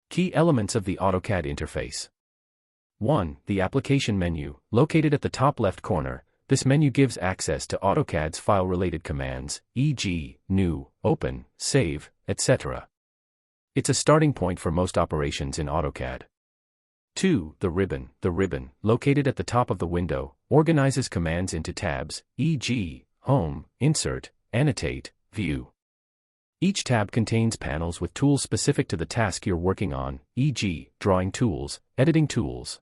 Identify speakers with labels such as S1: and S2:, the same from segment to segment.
S1: Key elements of the AutoCAD interface. 1. The application menu, located at the top left corner. This menu gives access to AutoCAD's file-related commands, e.g., new, open, save, etc. It's a starting point for most operations in AutoCAD. 2. The ribbon. The ribbon, located at the top of the window, organizes commands into tabs, e.g., Home, Insert, Annotate, View. Each tab contains panels with tools specific to the task you're working on, e.g., drawing tools, editing tools.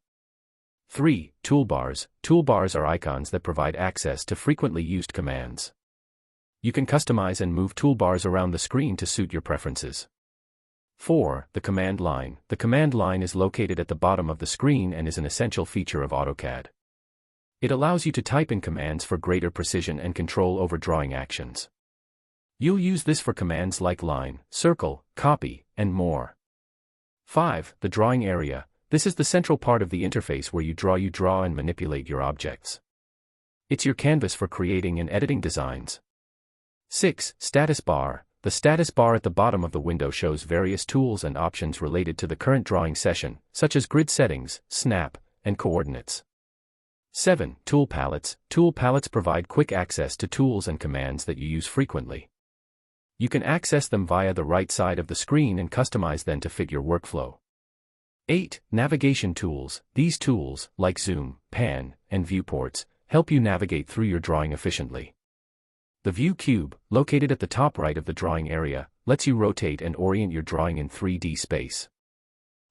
S1: 3. Toolbars. Toolbars are icons that provide access to frequently used commands. You can customize and move toolbars around the screen to suit your preferences. 4. The command line. The command line is located at the bottom of the screen and is an essential feature of AutoCAD. It allows you to type in commands for greater precision and control over drawing actions. You'll use this for commands like line, circle, copy, and more. 5. The drawing area. This is the central part of the interface where you draw and manipulate your objects. It's your canvas for creating and editing designs. 6. Status bar. The status bar at the bottom of the window shows various tools and options related to the current drawing session, such as grid settings, snap, and coordinates. 7. Tool palettes. Tool palettes provide quick access to tools and commands that you use frequently. You can access them via the right side of the screen and customize them to fit your workflow. 8. Navigation tools. These tools, like zoom, pan, and viewports, help you navigate through your drawing efficiently. The View cube, located at the top right of the drawing area, lets you rotate and orient your drawing in 3D space.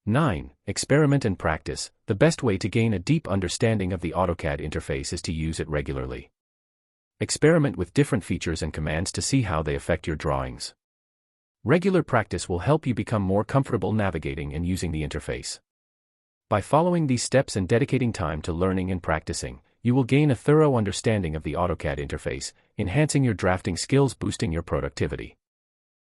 S1: 9. Experiment and practice. The best way to gain a deep understanding of the AutoCAD interface is to use it regularly. Experiment with different features and commands to see how they affect your drawings. Regular practice will help you become more comfortable navigating and using the interface. By following these steps and dedicating time to learning and practicing, you will gain a thorough understanding of the AutoCAD interface, enhancing your drafting skills, boosting your productivity.